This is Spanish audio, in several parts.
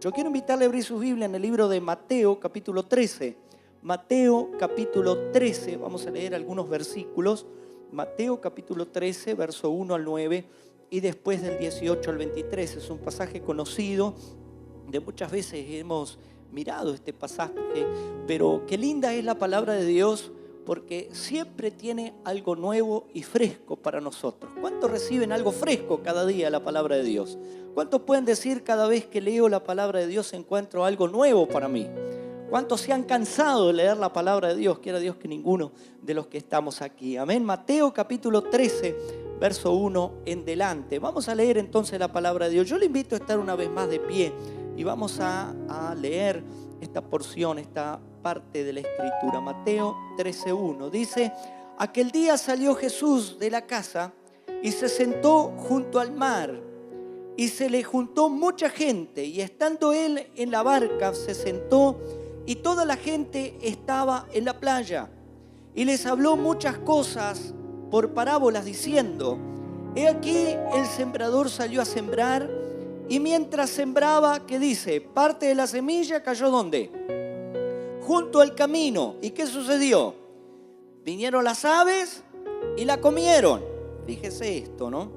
Yo quiero invitarle a abrir su Biblia en el libro de Mateo, capítulo 13. Mateo, capítulo 13, vamos a leer algunos versículos. Mateo, capítulo 13, verso 1 al 9 y después del 18 al 23. Es un pasaje conocido, de muchas veces hemos mirado este pasaje, pero qué linda es la palabra de Dios, porque siempre tiene algo nuevo y fresco para nosotros. ¿Cuántos reciben algo fresco cada día de la palabra de Dios? ¿Cuántos pueden decir cada vez que leo la palabra de Dios encuentro algo nuevo para mí? ¿Cuántos se han cansado de leer la palabra de Dios? Quiera Dios que ninguno de los que estamos aquí. Amén. Mateo capítulo 13, verso 1 en delante. Vamos a leer entonces la palabra de Dios. Yo le invito a estar una vez más de pie y vamos a leer esta porción, esta parte de la Escritura. Mateo 13:1 dice: aquel día salió Jesús de la casa y se sentó junto al mar, y se le juntó mucha gente, y estando él en la barca se sentó, y toda la gente estaba en la playa, y les habló muchas cosas por parábolas diciendo: he aquí el sembrador salió a sembrar, y mientras sembraba, ¿qué dice? Parte de la semilla cayó ¿dónde? Junto al camino. ¿Y qué sucedió? Vinieron las aves y la comieron. Fíjese esto, ¿no?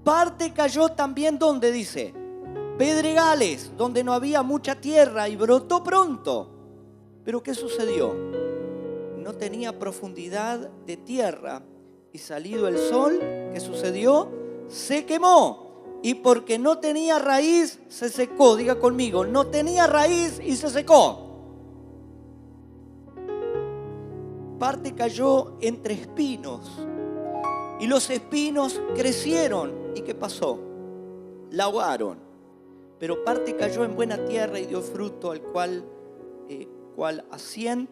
Parte cayó también ¿dónde? Dice: pedregales, donde no había mucha tierra, y brotó pronto. Pero ¿qué sucedió? No tenía profundidad de tierra, y salido el sol, ¿qué sucedió? Se quemó. Y porque no tenía raíz, se secó. Diga conmigo: no tenía raíz y se secó. Parte cayó entre espinos, y los espinos crecieron. ¿Y qué pasó? La ahogaron. Pero parte cayó en buena tierra y dio fruto, al cual a 100,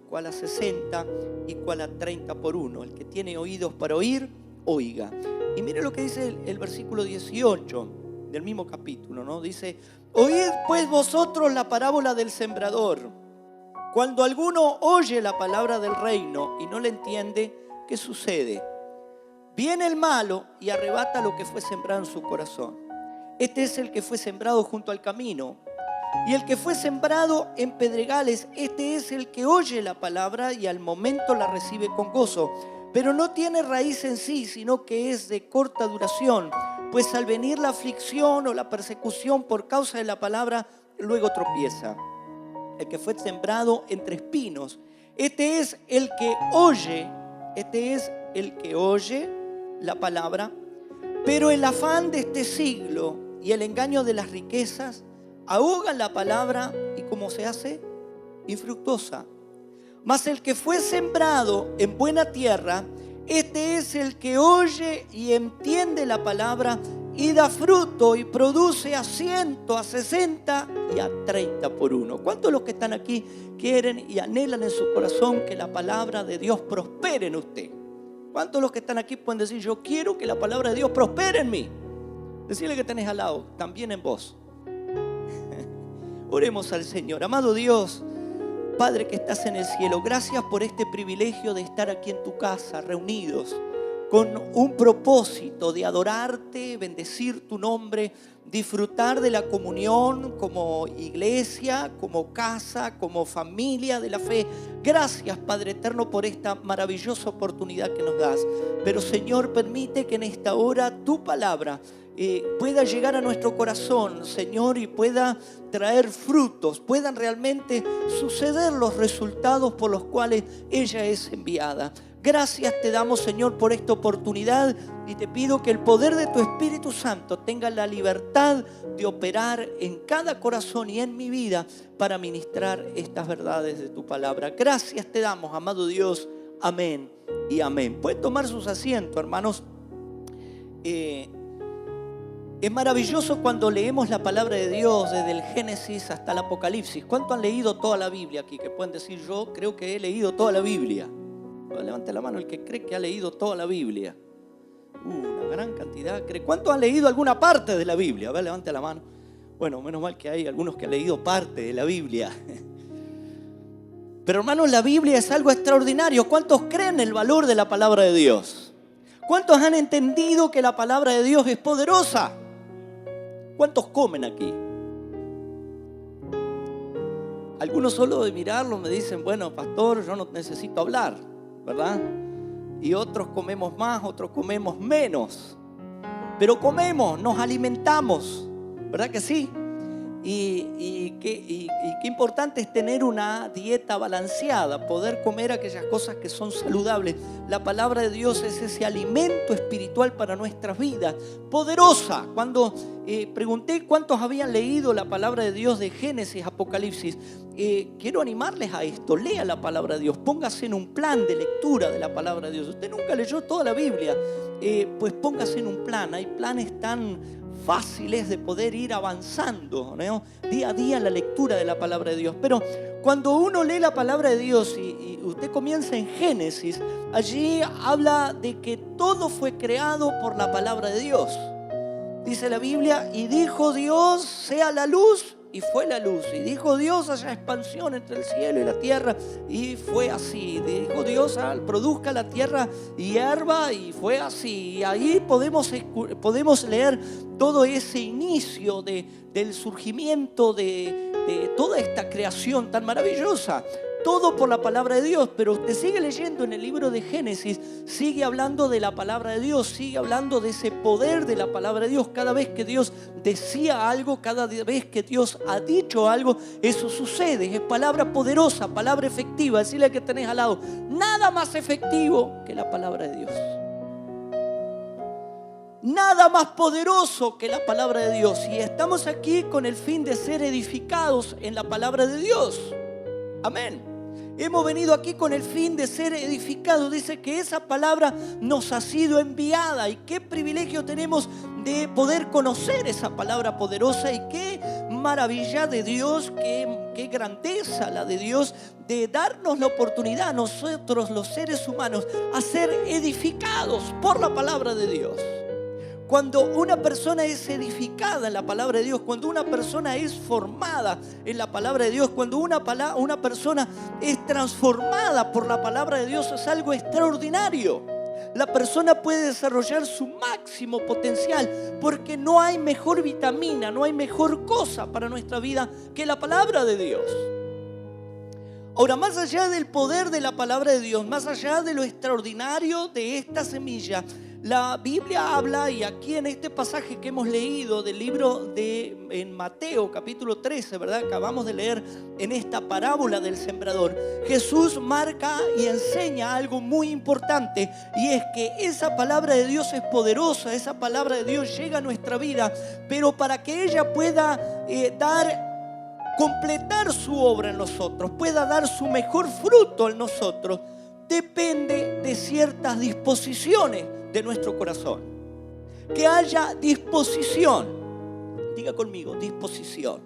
cual a 60 y cual a 30 por uno. El que tiene oídos para oír, oiga. Y mire lo que dice el versículo 18 del mismo capítulo, ¿no? Dice: oíd pues vosotros la parábola del sembrador. Cuando alguno oye la palabra del reino y no le entiende, ¿qué sucede? Viene el malo y arrebata lo que fue sembrado en su corazón. Este es el que fue sembrado junto al camino. Y el que fue sembrado en pedregales, este es el que oye la palabra y al momento la recibe con gozo, pero no tiene raíz en sí, sino que es de corta duración, pues al venir la aflicción o la persecución por causa de la palabra, luego tropieza. El que fue sembrado entre espinos, este es el que oye la palabra, pero el afán de este siglo y el engaño de las riquezas ahogan la palabra y ¿cómo se hace? Infructuosa. Mas el que fue sembrado en buena tierra, este es el que oye y entiende la palabra y da fruto y produce a 100, a 60 y a 30 por uno. ¿Cuántos de los que están aquí quieren y anhelan en su corazón que la palabra de Dios prospere en usted? ¿Cuántos de los que están aquí pueden decir: yo quiero que la palabra de Dios prospere en mí? Decirle que tenés al lado, también en vos. Oremos al Señor. Amado Dios, Padre que estás en el cielo, gracias por este privilegio de estar aquí en tu casa, reunidos con un propósito de adorarte, bendecir tu nombre, disfrutar de la comunión como iglesia, como casa, como familia de la fe. Gracias, Padre eterno, por esta maravillosa oportunidad que nos das. Pero, Señor, permite que en esta hora tu palabra pueda llegar a nuestro corazón, Señor, y pueda traer frutos, puedan realmente suceder los resultados por los cuales ella es enviada. Gracias te damos, Señor, por esta oportunidad, y te pido que el poder de tu Espíritu Santo tenga la libertad de operar en cada corazón y en mi vida para ministrar estas verdades de tu palabra. Gracias te damos, amado Dios. Amén y amén. Pueden tomar sus asientos, hermanos. Es maravilloso cuando leemos la palabra de Dios desde el Génesis hasta el Apocalipsis. ¿Cuántos han leído toda la Biblia aquí? Que pueden decir: yo creo que he leído toda la Biblia. Levante la mano el que cree que ha leído toda la Biblia. Una gran cantidad. ¿Cuántos han leído alguna parte de la Biblia? A ver, levante la mano. Bueno, menos mal que hay algunos que han leído parte de la Biblia. Pero hermanos, la Biblia es algo extraordinario. ¿Cuántos creen el valor de la palabra de Dios? ¿Cuántos han entendido que la palabra de Dios es poderosa? ¿Cuántos comen aquí? Algunos solo de mirarlo me dicen, bueno, pastor, yo no necesito hablar, ¿verdad? Y otros comemos más, otros comemos menos. Pero comemos, nos alimentamos, ¿verdad que sí? Y qué importante es tener una dieta balanceada, poder comer aquellas cosas que son saludables. La palabra de Dios es ese alimento espiritual para nuestras vidas, poderosa. Cuando pregunté cuántos habían leído la palabra de Dios de Génesis, Apocalipsis, quiero animarles a esto: lea la palabra de Dios, póngase en un plan de lectura de la palabra de Dios. Usted nunca leyó toda la Biblia, pues póngase en un plan. Hay planes tan fáciles de poder ir avanzando, ¿no? Día a día en la lectura de la palabra de Dios. Pero cuando uno lee la palabra de Dios y usted comienza en Génesis, allí habla de que todo fue creado por la palabra de Dios. Dice la Biblia, y dijo Dios, sea la luz, y fue la luz. Y dijo Dios, haya expansión entre el cielo y la tierra, y fue así. Dijo Dios, produzca la tierra hierba, y fue así. Y ahí podemos leer todo ese inicio del surgimiento de toda esta creación tan maravillosa. Todo por la palabra de Dios. Pero usted sigue leyendo en el libro de Génesis, sigue hablando de la palabra de Dios, sigue hablando de ese poder de la palabra de Dios. Cada vez que Dios decía algo, cada vez que Dios ha dicho algo, eso sucede. Es palabra poderosa, palabra efectiva. Decirle que tenés al lado, nada más efectivo que la palabra de Dios. Nada más poderoso que la palabra de Dios. Y estamos aquí con el fin de ser edificados en la palabra de Dios. Amén. Hemos venido aquí con el fin de ser edificados. Dice que esa palabra nos ha sido enviada. Y qué privilegio tenemos de poder conocer esa palabra poderosa. Y qué maravilla de Dios, qué grandeza la de Dios, de darnos la oportunidad a nosotros, los seres humanos, a ser edificados por la palabra de Dios. Cuando una persona es edificada en la palabra de Dios, cuando una persona es formada en la palabra de Dios, cuando una persona es transformada por la palabra de Dios, es algo extraordinario. La persona puede desarrollar su máximo potencial, porque no hay mejor vitamina, no hay mejor cosa para nuestra vida que la palabra de Dios. Ahora, más allá del poder de la palabra de Dios, más allá de lo extraordinario de esta semilla, la Biblia habla, y aquí en este pasaje que hemos leído del libro en Mateo capítulo 13, ¿verdad? Acabamos de leer en esta parábola del sembrador. Jesús marca y enseña algo muy importante, y es que esa palabra de Dios es poderosa, esa palabra de Dios llega a nuestra vida, pero para que ella pueda completar su obra en nosotros, pueda dar su mejor fruto en nosotros, depende de ciertas disposiciones de nuestro corazón. Que haya disposición. Diga conmigo, disposición.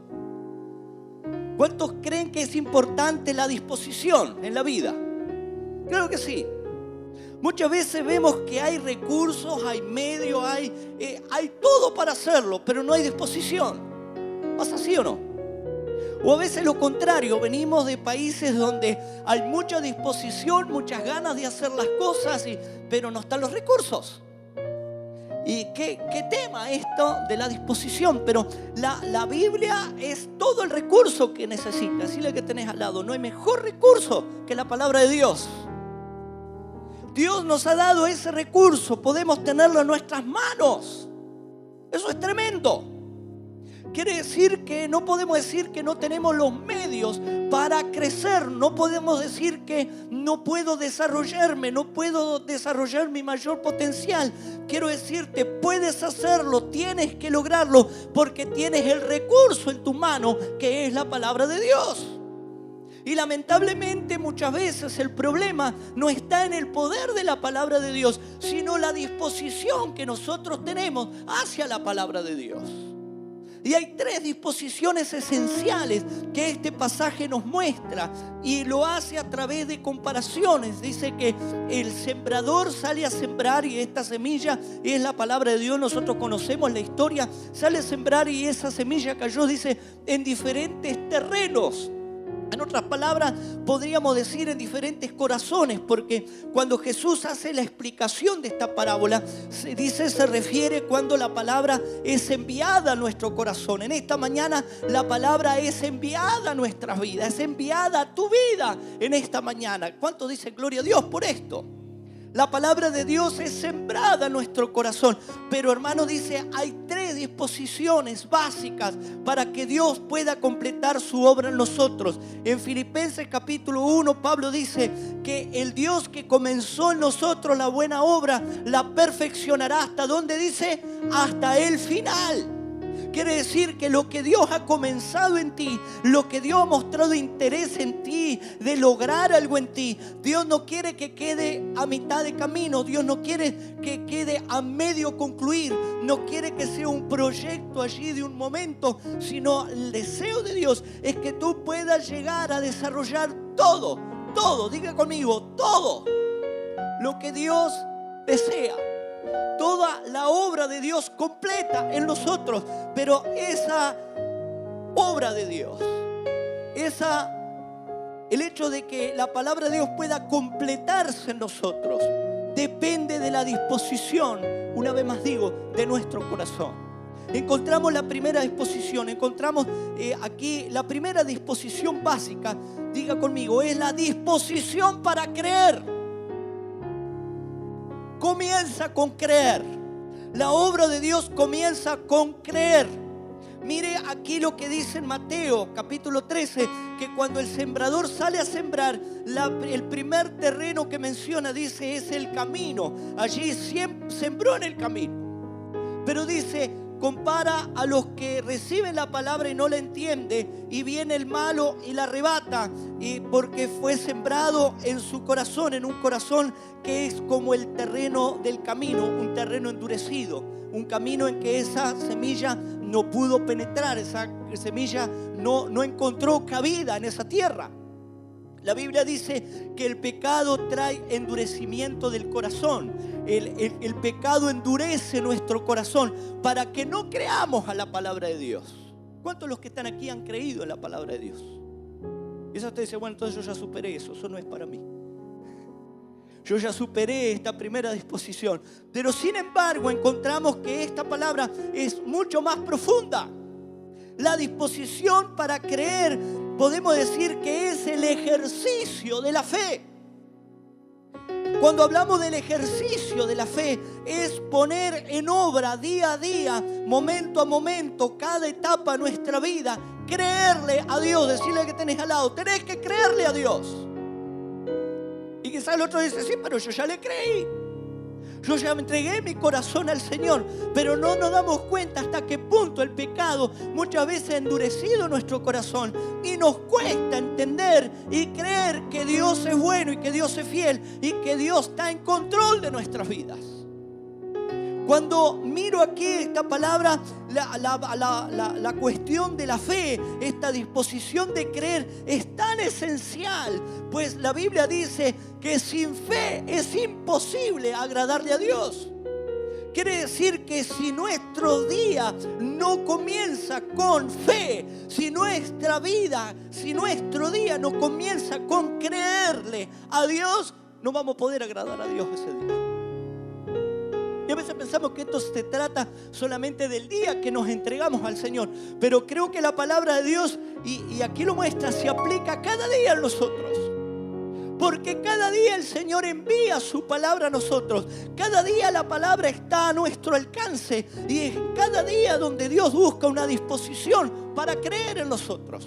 ¿Cuántos creen que es importante la disposición en la vida? Claro que sí. Muchas veces vemos que hay recursos, hay medios, hay todo para hacerlo, pero no hay disposición. ¿Pasa así o no? O a veces lo contrario, venimos de países donde hay mucha disposición, muchas ganas de hacer las cosas, pero no están los recursos. Y qué tema esto de la disposición. Pero la Biblia es todo el recurso que necesita. Así lo que tenés al lado, no hay mejor recurso que la palabra de Dios. Dios nos ha dado ese recurso, podemos tenerlo en nuestras manos. Eso es tremendo. Quiere decir que no podemos decir que no tenemos los medios para crecer. No podemos decir que no puedo desarrollarme, no puedo desarrollar mi mayor potencial. Quiero decirte, puedes hacerlo, tienes que lograrlo, porque tienes el recurso en tu mano, que es la palabra de Dios. Y lamentablemente muchas veces el problema no está en el poder de la palabra de Dios, sino la disposición que nosotros tenemos hacia la palabra de Dios. Y hay tres disposiciones esenciales que este pasaje nos muestra, y lo hace a través de comparaciones. Dice que el sembrador sale a sembrar, y esta semilla es la palabra de Dios. Nosotros conocemos la historia. Sale a sembrar y esa semilla cayó, dice, en diferentes terrenos. En otras palabras, podríamos decir en diferentes corazones, porque cuando Jesús hace la explicación de esta parábola, se refiere cuando la palabra es enviada a nuestro corazón. En esta mañana la palabra es enviada a nuestras vidas, es enviada a tu vida en esta mañana. ¿Cuántos dicen gloria a Dios por esto? La palabra de Dios es sembrada en nuestro corazón. Pero hermano, dice, hay 3 disposiciones básicas para que Dios pueda completar su obra en nosotros. En Filipenses capítulo 1, Pablo dice que el Dios que comenzó en nosotros la buena obra, la perfeccionará hasta ¿dónde dice? Hasta el final. Quiere decir que lo que Dios ha comenzado en ti, lo que Dios ha mostrado interés en ti, de lograr algo en ti, Dios no quiere que quede a mitad de camino. Dios no quiere que quede a medio concluir. No quiere que sea un proyecto allí de un momento, sino el deseo de Dios es que tú puedas llegar a desarrollar todo, diga conmigo, todo lo que Dios desea. Toda la obra de Dios completa en nosotros. Pero esa obra de Dios, el hecho de que la palabra de Dios pueda completarse en nosotros, depende de la disposición, una vez más digo, de nuestro corazón. Encontramos la primera disposición, encontramos aquí la primera disposición básica, diga conmigo, es la disposición para creer. Comienza con creer. La obra de Dios comienza con creer. Mire aquí lo que dice en Mateo capítulo 13, que cuando el sembrador sale a sembrar, el primer terreno que menciona, dice, es el camino. Allí sembró en el camino. Pero dice, compara a los que reciben la palabra y no la entienden, y viene el malo y la arrebata, y porque fue sembrado en su corazón, en un corazón que es como el terreno del camino, un terreno endurecido, un camino en que esa semilla no pudo penetrar, esa semilla no encontró cabida en esa tierra. La Biblia dice que el pecado trae endurecimiento del corazón. El pecado endurece nuestro corazón para que no creamos a la palabra de Dios. ¿Cuántos de los que están aquí han creído en la palabra de Dios? Y eso usted dice, bueno, entonces yo ya superé eso no es para mí. Yo ya superé esta primera disposición. Pero sin embargo encontramos que esta palabra es mucho más profunda. La disposición para creer, podemos decir que es el ejercicio de la fe. Cuando hablamos del ejercicio de la fe, es poner en obra día a día, momento a momento, cada etapa de nuestra vida, creerle a Dios. Decirle que tenés al lado, tenés que creerle a Dios. Y quizás el otro dice, sí, pero yo ya le creí. Yo ya me entregué mi corazón al Señor. Pero no nos damos cuenta hasta qué punto el pecado muchas veces ha endurecido nuestro corazón. Y nos cuesta entender y creer que Dios es bueno y que Dios es fiel y que Dios está en control de nuestras vidas. Cuando miro aquí esta palabra, la cuestión de la fe, esta disposición de creer es tan esencial, pues la Biblia dice que sin fe es imposible agradarle a Dios. Quiere decir que si nuestro día no comienza con fe, si nuestra vida, si nuestro día no comienza con creerle a Dios, no vamos a poder agradar a Dios ese día. Y a veces pensamos que esto se trata solamente del día que nos entregamos al Señor. Pero creo que la palabra de Dios, y aquí lo muestra, se aplica cada día a nosotros. Porque cada día el Señor envía su palabra a nosotros. Cada día la palabra está a nuestro alcance. Y es cada día donde Dios busca una disposición para creer en nosotros.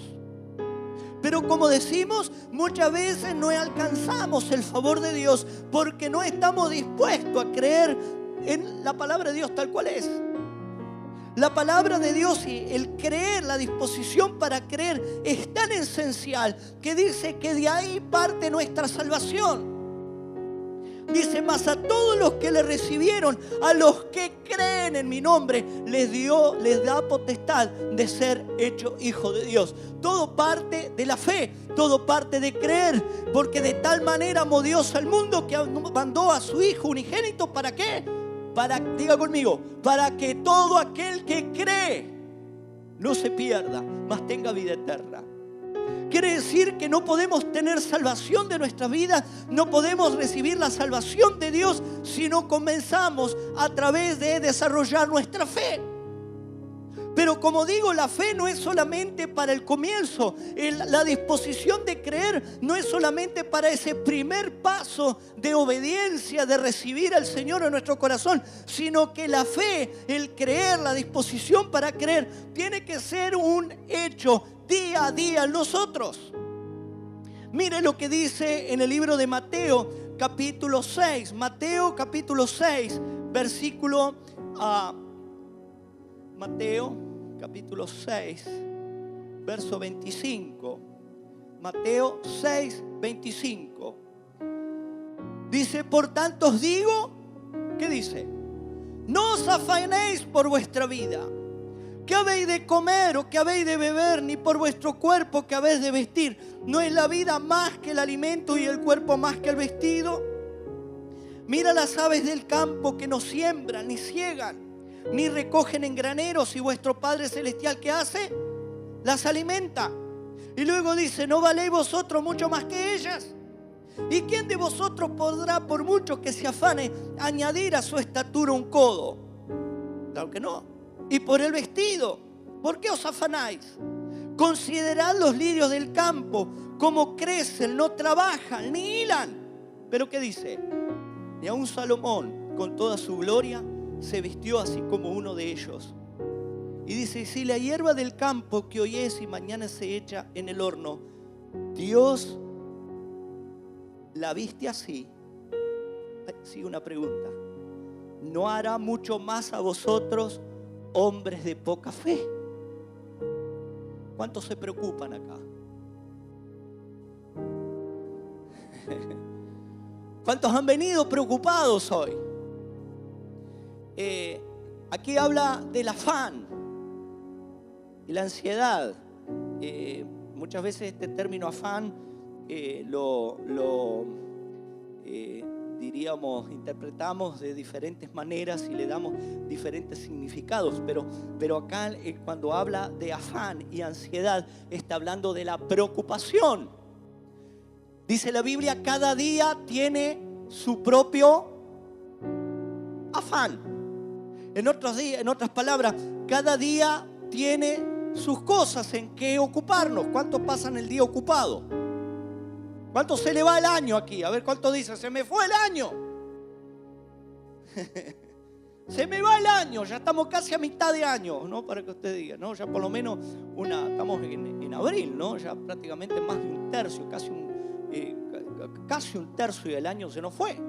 Pero como decimos, muchas veces no alcanzamos el favor de Dios porque no estamos dispuestos a creer en la palabra de Dios tal cual es. La palabra de Dios y el creer, la disposición para creer es tan esencial que dice que de ahí parte nuestra salvación. Dice, mas a todos los que le recibieron, a los que creen en mi nombre, les da potestad de ser hecho hijo de Dios. Todo parte de la fe, todo parte de creer, porque de tal manera amó Dios al mundo que mandó a su Hijo unigénito. ¿Para qué? Diga conmigo, para que todo aquel que cree no se pierda, mas tenga vida eterna. Quiere decir que no podemos tener salvación de nuestra vida, no podemos recibir la salvación de Dios si no comenzamos a través de desarrollar nuestra fe. Pero como digo, la fe no es solamente para el comienzo. La disposición de creer no es solamente para ese primer paso de obediencia, de recibir al Señor en nuestro corazón, sino que la fe, el creer, la disposición para creer, tiene que ser un hecho día a día en nosotros. Mire lo que dice en el libro de Mateo, capítulo 6. Mateo, capítulo 6, versículo... Mateo, capítulo 6, verso 25. Mateo 6, 25. Dice, por tanto os digo, ¿qué dice? No os afanéis por vuestra vida, ¿qué habéis de comer o qué habéis de beber? Ni por vuestro cuerpo, ¿qué habéis de vestir? ¿No es la vida más que el alimento y el cuerpo más que el vestido? Mira las aves del campo, que no siembran ni ciegan, ni recogen en graneros, y vuestro Padre Celestial, ¿qué hace? Las alimenta. Y luego dice, ¿no valéis vosotros mucho más que ellas? ¿Y quién de vosotros podrá, por mucho que se afane, añadir a su estatura un codo? Claro que no. Y por el vestido, ¿por qué os afanáis? Considerad los lirios del campo, cómo crecen, no trabajan, ni hilan. ¿Pero qué dice? Ni aun Salomón, con toda su gloria, se vistió así como uno de ellos. Y dice, si la hierba del campo que hoy es y mañana se echa en el horno, Dios la viste así. Sigue una pregunta. ¿No hará mucho más a vosotros, hombres de poca fe? ¿Cuántos se preocupan acá? ¿Cuántos han venido preocupados hoy? Aquí habla del afán y la ansiedad. Muchas veces este término afán diríamos, interpretamos de diferentes maneras y le damos diferentes significados, pero acá cuando habla de afán y ansiedad está hablando de la preocupación. Dice la Biblia, cada día tiene su propio afán. En otras palabras, cada día tiene sus cosas en que ocuparnos. ¿Cuántos pasan el día ocupado? ¿Cuánto se le va el año aquí? A ver, ¿cuánto dice? Se me fue el año. Se me va el año. Ya estamos casi a mitad de año, ¿no? Para que usted diga, ¿no? Ya por lo menos estamos en abril, ¿no? Ya prácticamente más de un tercio, casi un tercio del año se nos fue.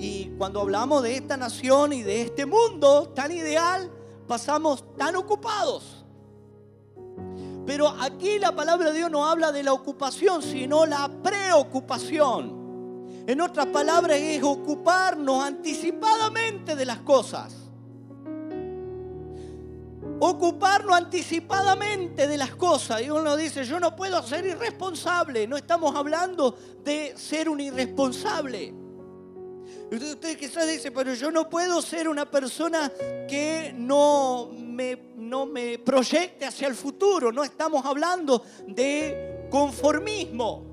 Y cuando hablamos de esta nación y de este mundo tan ideal, pasamos tan ocupados. Pero aquí la palabra de Dios no habla de la ocupación, sino la preocupación. En otras palabras, es ocuparnos anticipadamente de las cosas. Ocuparnos anticipadamente de las cosas. Y uno dice, yo no puedo ser irresponsable. No estamos hablando de ser un irresponsable. Usted quizás dice, pero yo no puedo ser una persona que no me proyecte hacia el futuro. No estamos hablando de conformismo.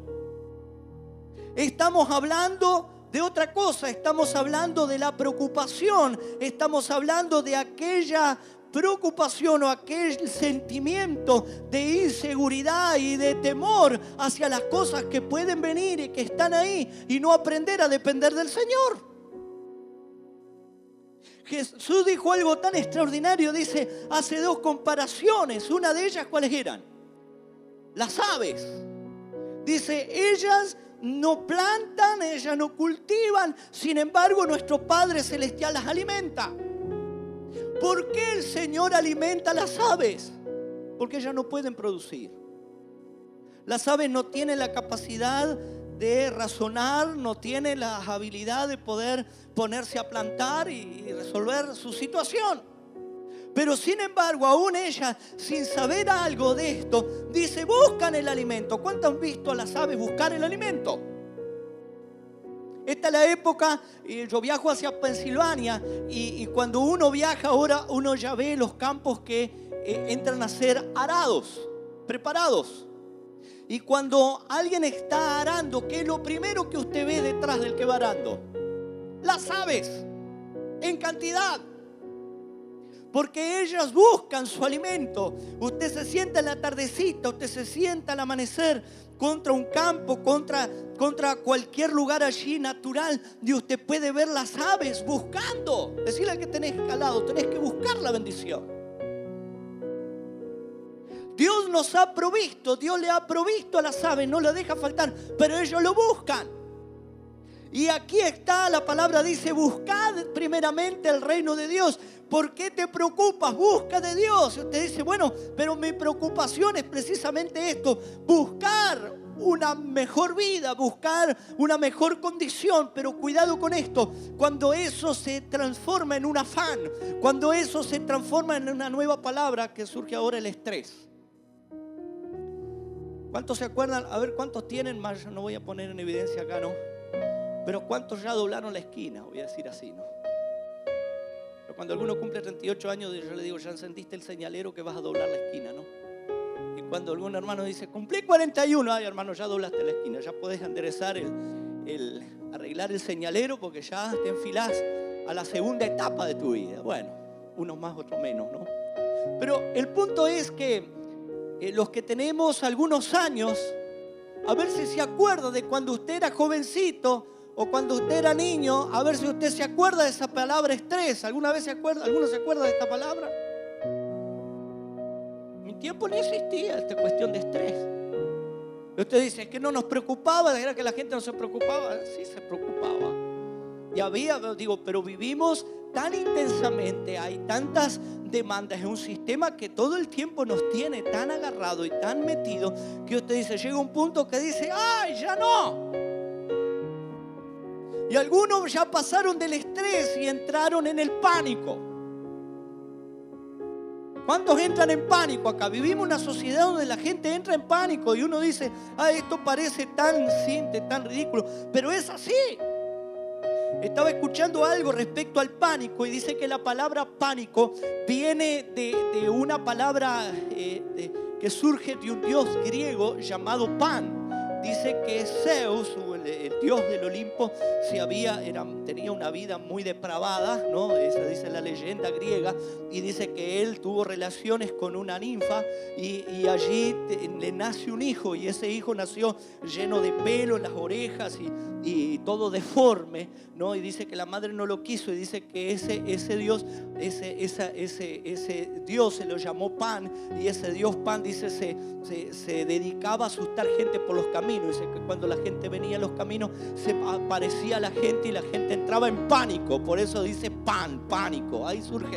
Estamos hablando de otra cosa. Estamos hablando de la preocupación. Estamos hablando de aquella preocupación o aquel sentimiento de inseguridad y de temor hacia las cosas que pueden venir y que están ahí, y no aprender a depender del Señor. Jesús dijo algo tan extraordinario, dice, hace dos comparaciones. Una de ellas, ¿cuáles eran? Las aves. Dice, ellas no plantan, ellas no cultivan, sin embargo nuestro Padre Celestial las alimenta. ¿Por qué el Señor alimenta a las aves? Porque ellas no pueden producir. Las aves no tienen la capacidad de razonar, no tienen la habilidad de poder ponerse a plantar y resolver su situación. Pero sin embargo, aún ellas, sin saber algo de esto, dice, buscan el alimento. ¿Cuántos han visto a las aves buscar el alimento? Esta es la época, yo viajo hacia Pensilvania y cuando uno viaja ahora, uno ya ve los campos que entran a ser arados, preparados. Y cuando alguien está arando, ¿qué es lo primero que usted ve detrás del que va arando? Las aves, en cantidad. Porque ellas buscan su alimento. Usted se sienta en la tardecita, usted se sienta al amanecer contra un campo, contra cualquier lugar allí natural, y usted puede ver las aves buscando. Decirle al que tenés al lado, tenés que buscar la bendición. Dios nos ha provisto, Dios le ha provisto a las aves, no le deja faltar, pero ellos lo buscan. Y aquí está, la palabra dice, buscad primeramente el reino de Dios. ¿Por qué te preocupas? Busca de Dios. Y usted dice, bueno, pero mi preocupación es precisamente esto, buscar una mejor vida, buscar una mejor condición. Pero cuidado con esto, cuando eso se transforma en un afán, cuando eso se transforma en una nueva palabra que surge ahora, el estrés. ¿Cuántos se acuerdan? A ver, ¿cuántos tienen más? Yo no voy a poner en evidencia acá, ¿no? Pero ¿cuántos ya doblaron la esquina? Voy a decir así, ¿no? Pero cuando alguno cumple 38 años, yo le digo, ya sentiste el señalero que vas a doblar la esquina, ¿no? Y cuando algún hermano dice, cumplí 41, ay hermano, ya doblaste la esquina, ya podés enderezar arreglar el señalero porque ya te enfilás a la segunda etapa de tu vida. Bueno, unos más, otros menos, ¿no? Pero el punto es que los que tenemos algunos años, a ver si se acuerda de cuando usted era jovencito o cuando usted era niño, a ver si usted se acuerda de esa palabra estrés. ¿Alguna vez se acuerda? ¿Alguno se acuerda de esta palabra? En mi tiempo no existía esta cuestión de estrés. Usted dice, es que no nos preocupaba, era que la gente no se preocupaba. Sí se preocupaba. Y había, digo, pero vivimos tan intensamente, hay tantas demandas, es un sistema que todo el tiempo nos tiene tan agarrado y tan metido que usted dice, llega un punto que dice, ¡ay, ya no! Y algunos ya pasaron del estrés y entraron en el pánico. ¿Cuántos entran en pánico acá? Vivimos una sociedad donde la gente entra en pánico y uno dice, ¡ay, esto parece tan simple, tan ridículo! Pero es así. Estaba escuchando algo respecto al pánico y dice que la palabra pánico viene de una palabra que surge de un dios griego llamado Pan. Dice que Zeus, el dios del Olimpo, tenía una vida muy depravada, ¿no? Esa dice la leyenda griega, y dice que él tuvo relaciones con una ninfa y allí le nace un hijo, y ese hijo nació lleno de pelo en las orejas y todo deforme, ¿no? Y dice que la madre no lo quiso, y dice que ese Dios, ese Dios se lo llamó Pan, y ese Dios Pan, dice, se dedicaba a asustar gente por los caminos. Dice que cuando la gente venía a los caminos se aparecía la gente y la gente entraba en pánico. Por eso dice pánico. Ahí surge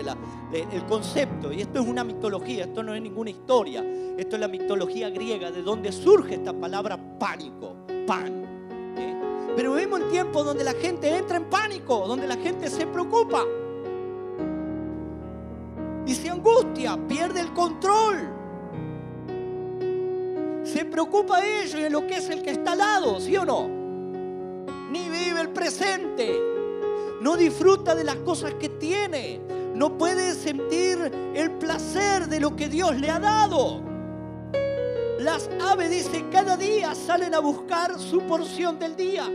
el concepto. Y esto es una mitología, esto no es ninguna historia. Esto es la mitología griega, de donde surge esta palabra pánico, pan. Pero vivimos en tiempos donde la gente entra en pánico, donde la gente se preocupa y se angustia, pierde el control. Se preocupa de ello y en lo que es el que está al lado, ¿sí o no? Ni vive el presente, no disfruta de las cosas que tiene, no puede sentir el placer de lo que Dios le ha dado. Las aves, dice, cada día salen a buscar su porción del día.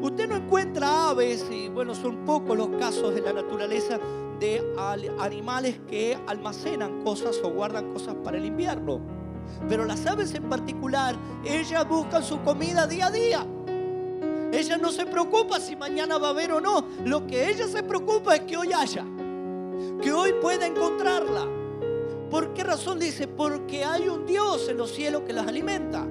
Usted no encuentra aves, y bueno, son pocos los casos en la naturaleza de animales que almacenan cosas o guardan cosas para el invierno. Pero las aves en particular, ellas buscan su comida día a día. Ellas no se preocupan si mañana va a haber o no. Lo que ellas se preocupan es que hoy haya, que hoy pueda encontrarla. ¿Por qué razón? Dice, porque hay un Dios en los cielos que las alimenta.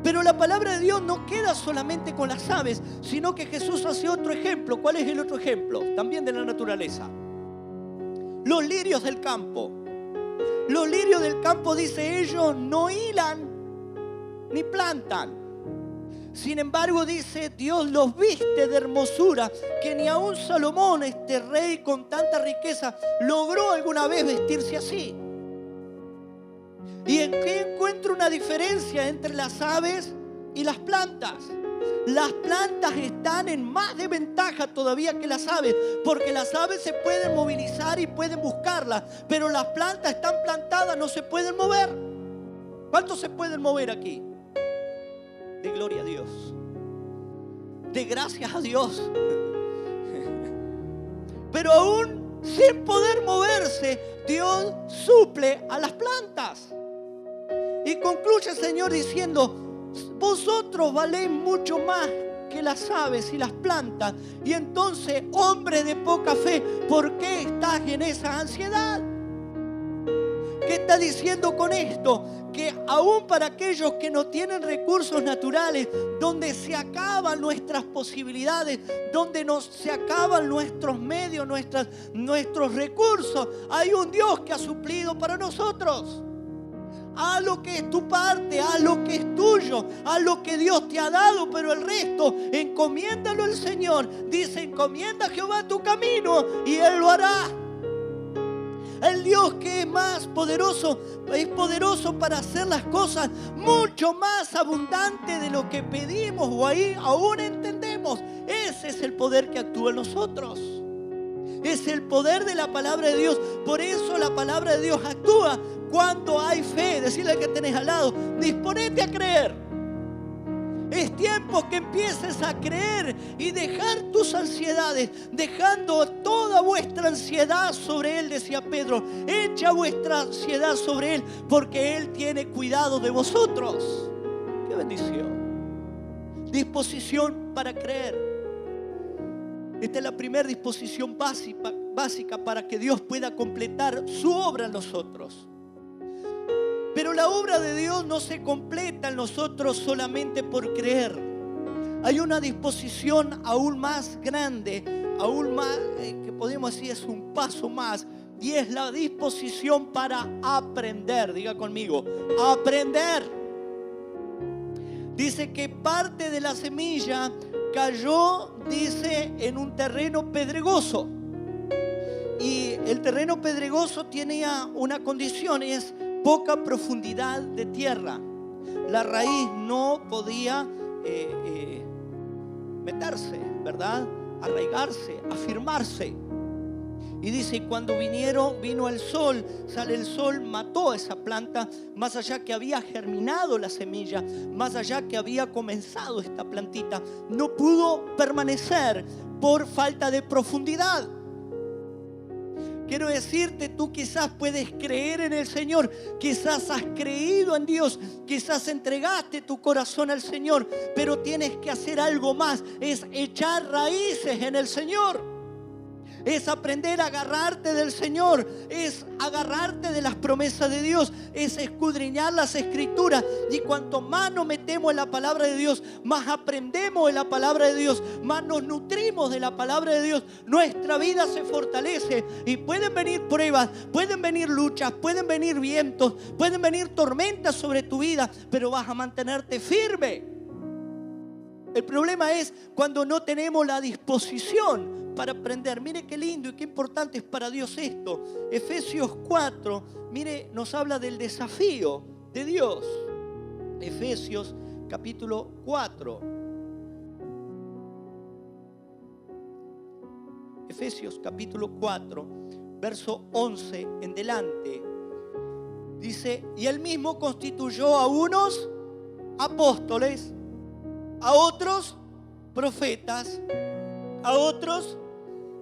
Pero la palabra de Dios no queda solamente con las aves, sino que Jesús hace otro ejemplo. ¿Cuál es el otro ejemplo? También de la naturaleza. Los lirios del campo. Los lirios del campo, dice, ellos no hilan ni plantan. Sin embargo, dice, Dios los viste de hermosura, que ni aun Salomón, este rey con tanta riqueza, logró alguna vez vestirse así. ¿Y en qué encuentro una diferencia entre las aves y las plantas? Las plantas están en más desventaja todavía que las aves, porque las aves se pueden movilizar y pueden buscarlas, pero las plantas están plantadas, no se pueden mover. ¿Cuántos se pueden mover aquí? De gloria a Dios, de gracias a Dios. Pero aún sin poder moverse, Dios suple a las plantas. Y concluye el Señor diciendo: vosotros valéis mucho más que las aves y las plantas. Y entonces, hombre de poca fe, ¿por qué estás en esa ansiedad? ¿Qué está diciendo con esto? Que aún para aquellos que no tienen recursos naturales, donde se acaban nuestras posibilidades, donde se acaban nuestros medios, nuestros recursos, hay un Dios que ha suplido para nosotros. Haz lo que es tu parte, haz lo que es tuyo, haz lo que Dios te ha dado, pero el resto, encomiéndalo al Señor. Dice: encomienda a Jehová tu camino y Él lo hará. El Dios que es más poderoso, es poderoso para hacer las cosas mucho más abundante de lo que pedimos o ahí aún entendemos. Ese es el poder que actúa en nosotros. Es el poder de la palabra de Dios. Por eso la palabra de Dios actúa cuando hay fe. Decirle al que tenés al lado: disponete a creer. Es tiempo que empieces a creer y dejar tus ansiedades, dejando toda vuestra ansiedad sobre Él, decía Pedro. Echa vuestra ansiedad sobre Él, porque Él tiene cuidado de vosotros. ¡Qué bendición! Disposición para creer. Esta es la primera disposición básica para que Dios pueda completar su obra en nosotros. Pero la obra de Dios no se completa en nosotros solamente por creer. Hay una disposición aún más grande, aún más, que podemos decir es un paso más, y es la disposición para aprender. Diga conmigo: aprender. Dice que parte de la semilla cayó, dice, en un terreno pedregoso. Y el terreno pedregoso tenía una condición, es poca profundidad de tierra. La raíz no podía meterse, ¿verdad? Arraigarse, afirmarse. Y dice: cuando vino el sol, sale el sol, mató a esa planta, más allá que había germinado la semilla, más allá que había comenzado esta plantita, no pudo permanecer por falta de profundidad. Quiero decirte, tú quizás puedes creer en el Señor, quizás has creído en Dios, quizás entregaste tu corazón al Señor, pero tienes que hacer algo más, es echar raíces en el Señor. Es aprender a agarrarte del Señor, es agarrarte de las promesas de Dios, es escudriñar las Escrituras. Y cuanto más nos metemos en la palabra de Dios, más aprendemos de la palabra de Dios, más nos nutrimos de la palabra de Dios, nuestra vida se fortalece. Y pueden venir pruebas, pueden venir luchas, pueden venir vientos, pueden venir tormentas sobre tu vida, pero vas a mantenerte firme. El problema es cuando no tenemos la disposición para aprender. Mire qué lindo y qué importante es para Dios esto. Efesios 4, mire, nos habla del desafío de Dios. Efesios capítulo 4. Efesios capítulo 4, verso 11 en delante. Dice: y él mismo constituyó a unos apóstoles, a otros profetas, a otros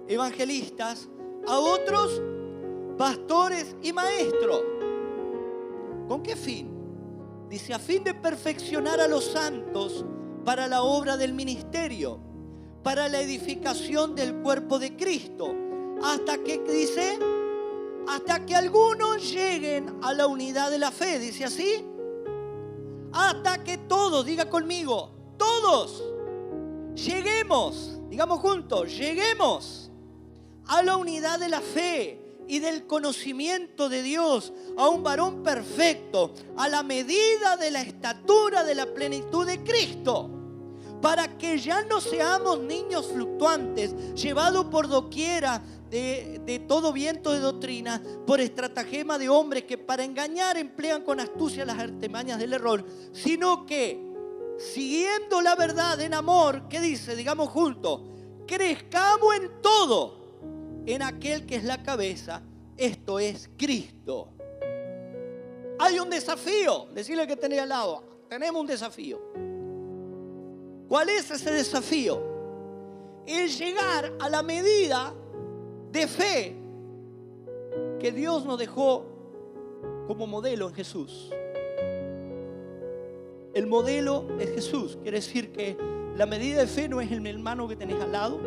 evangelistas, a otros pastores y maestros. ¿Con qué fin? Dice: a fin de perfeccionar a los santos para la obra del ministerio, para la edificación del cuerpo de Cristo, hasta que, dice, hasta que algunos lleguen a la unidad de la fe. Dice así: hasta que todos, diga conmigo, todos lleguemos, digamos juntos, lleguemos a la unidad de la fe y del conocimiento de Dios, a un varón perfecto, a la medida de la estatura de la plenitud de Cristo, para que ya no seamos niños fluctuantes, llevados por doquiera de todo viento de doctrina, por estratagema de hombres que para engañar emplean con astucia las artimañas del error, sino que, siguiendo la verdad en amor, ¿qué dice? Digamos juntos: crezcamos en todo en aquel que es la cabeza, esto es Cristo. hay un desafío. Decirle que tenés al lado, tenemos un desafío. ¿Cuál es ese desafío? El llegar a la medida de fe que Dios nos dejó como modelo en Jesús. El modelo es Jesús. Quiere decir que la medida de fe no es el hermano que tenés al lado,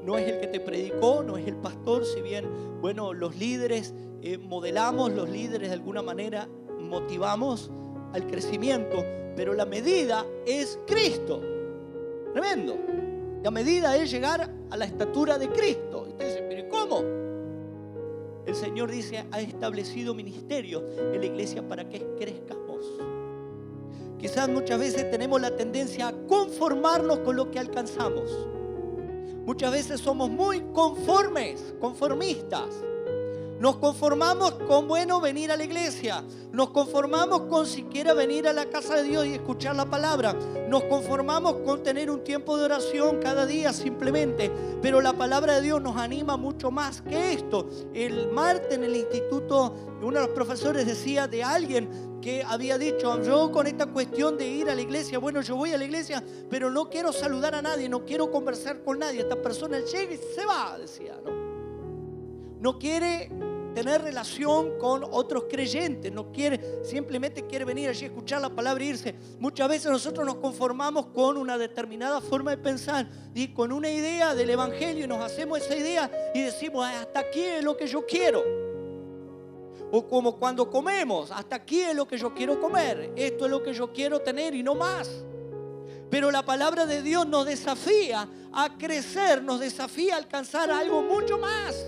no es el que te predicó, no es el pastor. Si bien, bueno, los líderes modelamos, los líderes de alguna manera motivamos al crecimiento, pero la medida es Cristo. Tremendo. La medida es llegar a la estatura de Cristo. Y usted dice, pero ¿cómo? El Señor dice, ha establecido ministerios en la iglesia para que crezcamos. Quizás muchas veces tenemos la tendencia a conformarnos con lo que alcanzamos. Muchas veces somos muy conformistas. Nos conformamos con, bueno, venir a la iglesia. Nos conformamos con siquiera venir a la casa de Dios y escuchar la palabra. Nos conformamos con tener un tiempo de oración cada día simplemente. Pero la palabra de Dios nos anima mucho más que esto. El martes en el instituto, uno de los profesores decía de alguien que había dicho, yo con esta cuestión de ir a la iglesia, bueno, yo voy a la iglesia, pero no quiero saludar a nadie, no quiero conversar con nadie. Esta persona llega y se va, decía, ¿no? No quiere tener relación con otros creyentes, no quiere, simplemente quiere venir allí a escuchar la palabra e irse. Muchas veces nosotros nos conformamos con una determinada forma de pensar y con una idea del evangelio y nos hacemos esa idea y decimos, hasta aquí es lo que yo quiero. O como cuando comemos, hasta aquí es lo que yo quiero comer, esto es lo que yo quiero tener y no más. Pero la palabra de Dios nos desafía a crecer, nos desafía a alcanzar algo mucho más.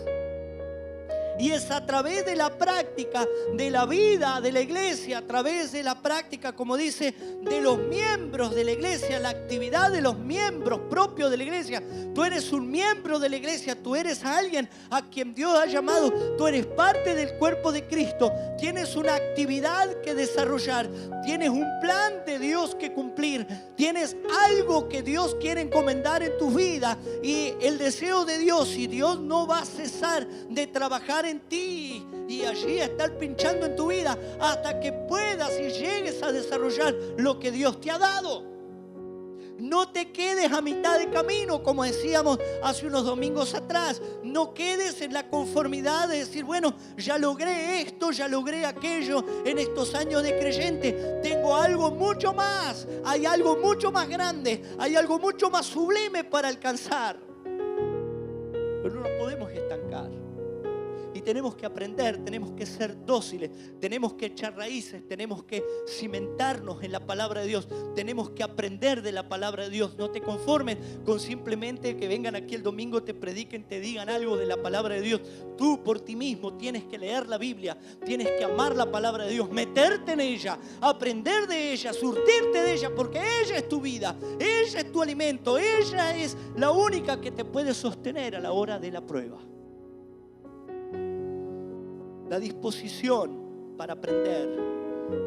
Y es a través de la práctica de la vida de la iglesia, a través de la práctica, como dice, de los miembros de la iglesia, la actividad de los miembros propios de la iglesia. Tú eres un miembro de la iglesia, tú eres alguien a quien Dios ha llamado, tú eres parte del cuerpo de Cristo, tienes una actividad que desarrollar, tienes un plan de Dios que cumplir, tienes algo que Dios quiere encomendar en tu vida y el deseo de Dios, y Dios no va a cesar de trabajar en ti y allí estar pinchando en tu vida hasta que puedas y llegues a desarrollar lo que Dios te ha dado. No te quedes a mitad de camino, como decíamos hace unos domingos atrás. No quedes en la conformidad de decir, bueno, ya logré esto, ya logré aquello en estos años de creyente. Tengo algo mucho más, hay algo mucho más grande, hay algo mucho más sublime para alcanzar. Pero no nos podemos estancar. Y tenemos que aprender, tenemos que ser dóciles, tenemos que echar raíces, tenemos que cimentarnos en la palabra de Dios, tenemos que aprender de la palabra de Dios. No te conformes con simplemente que vengan aquí el domingo, te prediquen, te digan algo de la palabra de Dios. Tú por ti mismo tienes que leer la Biblia, tienes que amar la palabra de Dios, meterte en ella, aprender de ella, surtirte de ella, porque ella es tu vida, ella es tu alimento, ella es la única que te puede sostener a la hora de la prueba. La disposición para aprender.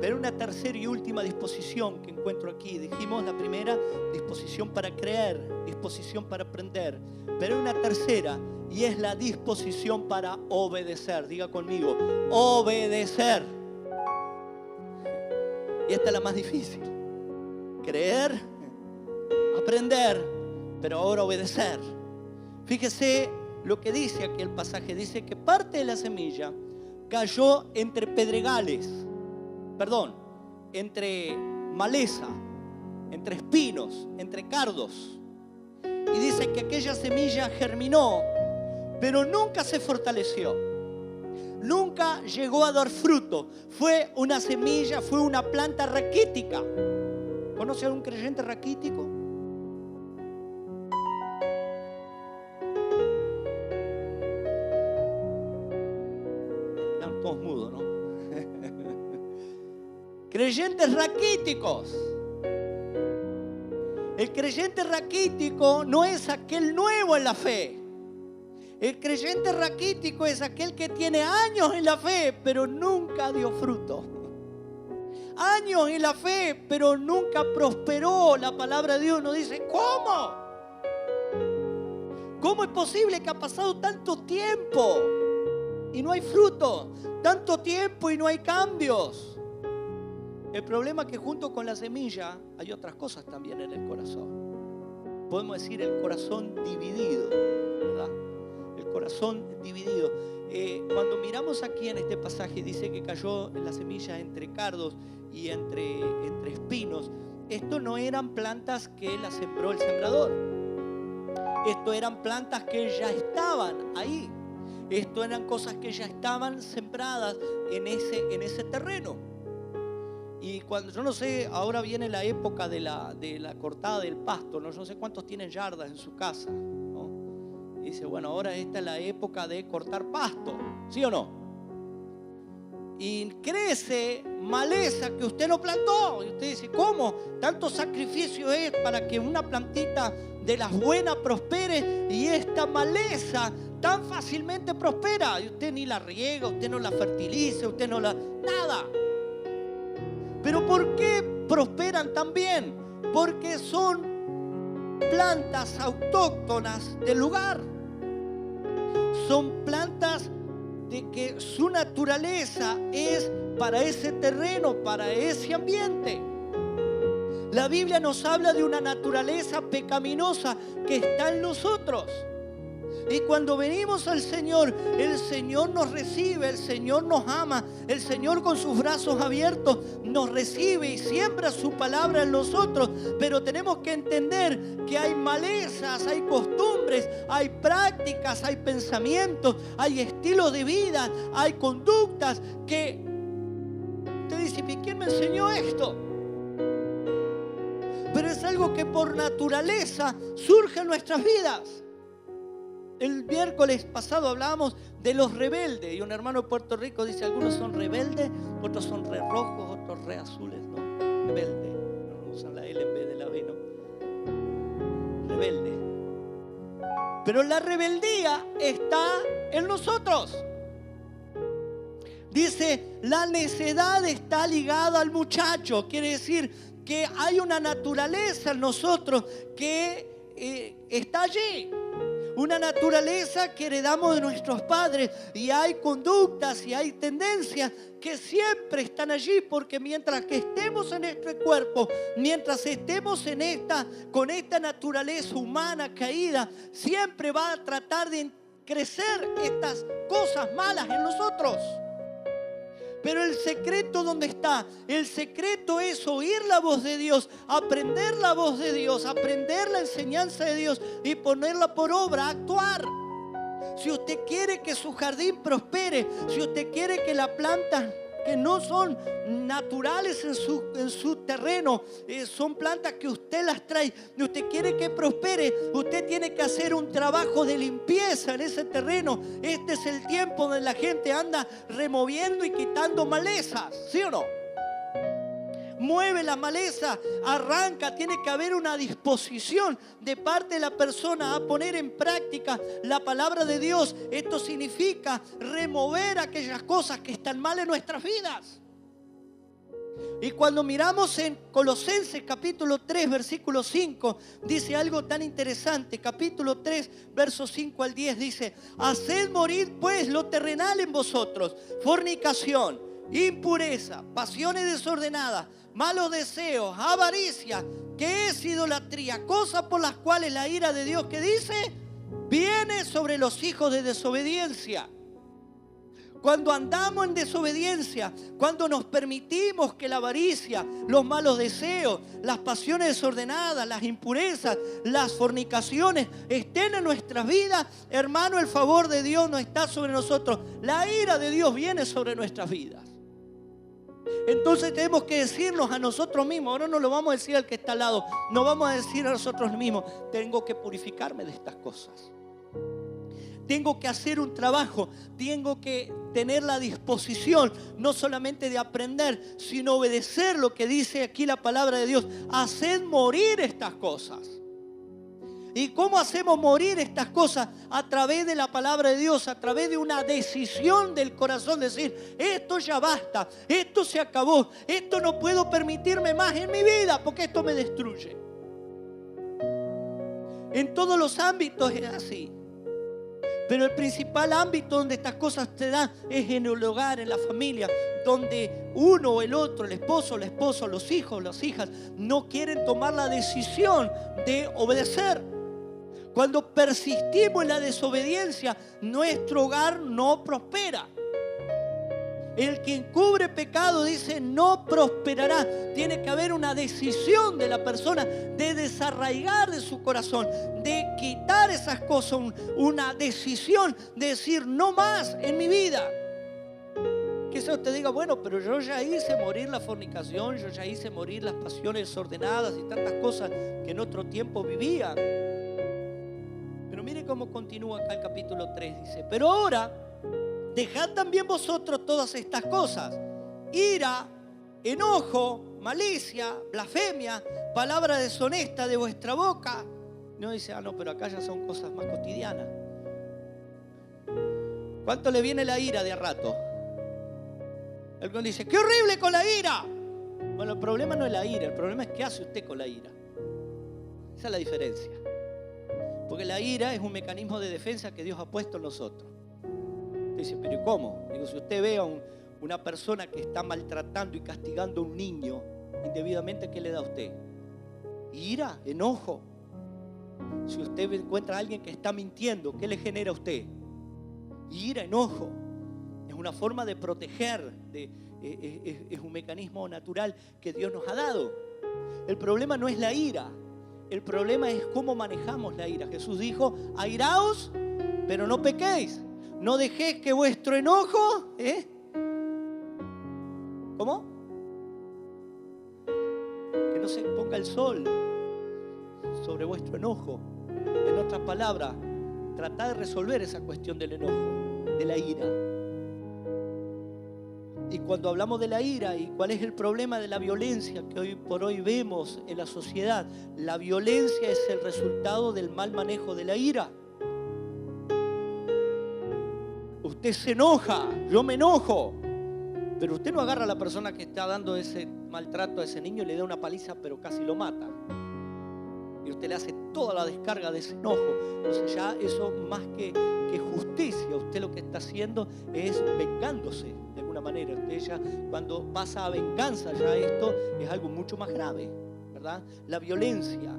Pero una tercera y última disposición que encuentro aquí. Dijimos la primera, disposición para creer, disposición para aprender. Pero una tercera, y es la disposición para obedecer. Diga conmigo, obedecer. Y esta es la más difícil. Creer, aprender, pero ahora obedecer. Fíjese lo que dice aquí el pasaje. Dice que parte de la semilla cayó entre entre maleza, entre espinos, entre cardos. Y dice que aquella semilla germinó, pero nunca se fortaleció. Nunca llegó a dar fruto. Fue una semilla, fue una planta raquítica. ¿Conoce a un creyente raquítico? Todos mudos, ¿no? Creyentes raquíticos. El creyente raquítico no es aquel nuevo en la fe. El creyente raquítico es aquel que tiene años en la fe, pero nunca dio fruto. Años en la fe, pero nunca prosperó. La palabra de Dios nos dice, ¿cómo? ¿Cómo es posible que ha pasado tanto tiempo y no hay fruto? Tanto tiempo y no hay cambios. El problema es que junto con la semilla hay otras cosas también en el corazón. Podemos decir el corazón dividido, ¿verdad? El corazón dividido. Cuando miramos aquí en este pasaje, dice que cayó la semilla entre cardos y entre espinos. Esto no eran plantas que las sembró el sembrador. Esto eran plantas que ya estaban ahí. Esto eran cosas que ya estaban sembradas en ese terreno. Y cuando, yo no sé, ahora viene la época de la cortada del pasto, ¿no? Yo no sé cuántos tienen yardas en su casa, ¿no? Y dice, bueno, ahora esta es la época de cortar pasto, ¿sí o no? Y crece maleza que usted no plantó. Y usted dice, ¿cómo? Tanto sacrificio es para que una plantita de las buenas prospere y esta maleza tan fácilmente prospera. Y usted ni la riega, usted no la fertiliza, usted no la... nada. Pero ¿por qué prosperan tan bien? Porque son plantas autóctonas del lugar. Son plantas de que su naturaleza es para ese terreno, para ese ambiente. La Biblia nos habla de una naturaleza pecaminosa que está en nosotros. Y cuando venimos al Señor, el Señor nos recibe, el Señor nos ama, el Señor con sus brazos abiertos nos recibe y siembra su palabra en nosotros. Pero tenemos que entender que hay malezas, hay costumbres, hay prácticas, hay pensamientos, hay estilos de vida, hay conductas que usted dice, ¿quién me enseñó esto? Pero es algo que por naturaleza surge en nuestras vidas. El miércoles pasado hablábamos de los rebeldes y un hermano de Puerto Rico dice, algunos son rebeldes, otros son re rojos, otros re azules, ¿no? Rebelde, no usan la L en vez de la B, ¿no? Rebelde. Pero la rebeldía está en nosotros. Dice, la necedad está ligada al muchacho, quiere decir que hay una naturaleza en nosotros que está allí. Una naturaleza que heredamos de nuestros padres y hay conductas y hay tendencias que siempre están allí, porque mientras que estemos en este cuerpo, mientras estemos con esta naturaleza humana caída, siempre va a tratar de crecer estas cosas malas en nosotros. Pero el secreto, ¿dónde está? El secreto es oír la voz de Dios, aprender la voz de Dios, aprender la enseñanza de Dios y ponerla por obra, actuar. Si usted quiere que su jardín prospere, si usted quiere que las plantas que no son naturales en su terreno, son plantas que usted las trae, y usted quiere que prospere, usted tiene que hacer un trabajo de limpieza en ese terreno. Este es el tiempo donde la gente anda removiendo y quitando malezas, ¿sí o no? Mueve la maleza, arranca, tiene que haber una disposición de parte de la persona a poner en práctica la palabra de Dios. Esto significa remover aquellas cosas que están mal en nuestras vidas. Y cuando miramos en Colosenses capítulo 3 versículo 5, dice algo tan interesante. Capítulo 3 versos 5 al 10 dice, haced morir pues lo terrenal en vosotros, fornicación, impureza, pasiones desordenadas, malos deseos, avaricia, que es idolatría, cosas por las cuales la ira de Dios, que dice, viene sobre los hijos de desobediencia. Cuando andamos en desobediencia, cuando nos permitimos que la avaricia, los malos deseos, las pasiones desordenadas, las impurezas, las fornicaciones estén en nuestras vidas, hermano, el favor de Dios no está sobre nosotros. La ira de Dios viene sobre nuestras vidas. Entonces tenemos que decirnos a nosotros mismos, ahora no lo vamos a decir al que está al lado, no vamos a decir a nosotros mismos, tengo que purificarme de estas cosas. Tengo que hacer un trabajo, tengo que tener la disposición no solamente de aprender, sino obedecer lo que dice aquí la palabra de Dios. Haced morir estas cosas. ¿Y cómo hacemos morir estas cosas? A través de la palabra de Dios, a través de una decisión del corazón, decir, esto ya basta, esto se acabó, esto no puedo permitirme más en mi vida porque esto me destruye. En todos los ámbitos es así. Pero el principal ámbito donde estas cosas se dan es en el hogar, en la familia, donde uno o el otro, el esposo, la esposa, los hijos, las hijas, no quieren tomar la decisión de obedecer. Cuando persistimos en la desobediencia, nuestro hogar no prospera. El que encubre pecado, dice, no prosperará. Tiene que haber una decisión de la persona de desarraigar de su corazón, de quitar esas cosas, una decisión de decir no más en mi vida. Quizás usted diga, bueno, pero yo ya hice morir la fornicación, yo ya hice morir las pasiones desordenadas y tantas cosas que en otro tiempo vivía. Pero mire cómo continúa acá el capítulo 3, dice, pero ahora dejad también vosotros todas estas cosas: ira, enojo, malicia, blasfemia, palabra deshonesta de vuestra boca. No dice, no, pero acá ya son cosas más cotidianas. ¿Cuánto le viene la ira de a rato? Alguien dice, ¡qué horrible con la ira! Bueno, el problema no es la ira, el problema es qué hace usted con la ira. Esa es la diferencia. Porque la ira es un mecanismo de defensa que Dios ha puesto en nosotros. Dice, pero ¿y cómo? Digo, si usted ve a una persona que está maltratando y castigando a un niño indebidamente, ¿qué le da a usted? Ira, enojo. Si usted encuentra a alguien que está mintiendo, ¿qué le genera a usted? Ira, enojo. Es una forma de proteger, es un mecanismo natural que Dios nos ha dado. El problema no es la ira, el problema es cómo manejamos la ira. Jesús dijo, airaos, pero no pequéis. No dejéis que vuestro enojo, ¿cómo? Que no se ponga el sol sobre vuestro enojo. En otras palabras, tratad de resolver esa cuestión del enojo, de la ira. Y cuando hablamos de la ira y cuál es el problema de la violencia que hoy por hoy vemos en la sociedad, la violencia es el resultado del mal manejo de la ira. Usted se enoja, yo me enojo, pero usted no agarra a la persona que está dando ese maltrato a ese niño y le da una paliza, pero casi lo mata. Y usted le hace toda la descarga de ese enojo. Entonces ya eso más que justicia, usted lo que está haciendo es vengándose de alguna manera. Usted ya cuando pasa a venganza, ya esto es algo mucho más grave, ¿verdad? La violencia.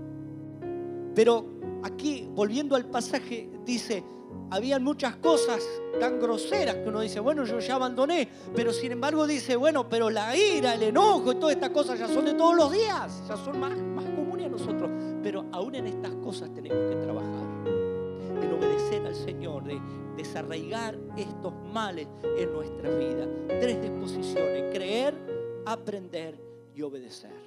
Pero aquí, volviendo al pasaje, dice, habían muchas cosas tan groseras que uno dice, bueno, yo ya abandoné, pero sin embargo dice, bueno, pero la ira, el enojo y todas estas cosas ya son de todos los días, ya son más comunes a nosotros. Pero aún en estas cosas tenemos que trabajar, en obedecer al Señor, de desarraigar estos males en nuestra vida. 3 disposiciones: creer, aprender y obedecer.